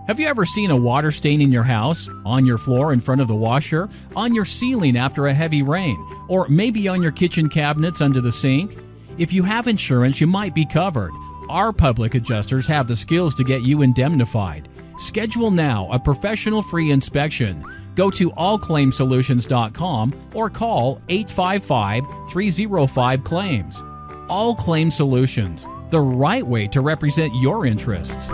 Have you ever seen a water stain in your house, on your floor in front of the washer, on your ceiling after a heavy rain, or maybe on your kitchen cabinets under the sink? If you have insurance, you might be covered. Our public adjusters have the skills to get you indemnified. Schedule now a professional free inspection. Go to allclaimsolutions.com or call 855-305-CLAIMS. All Claim Solutions, the right way to represent your interests.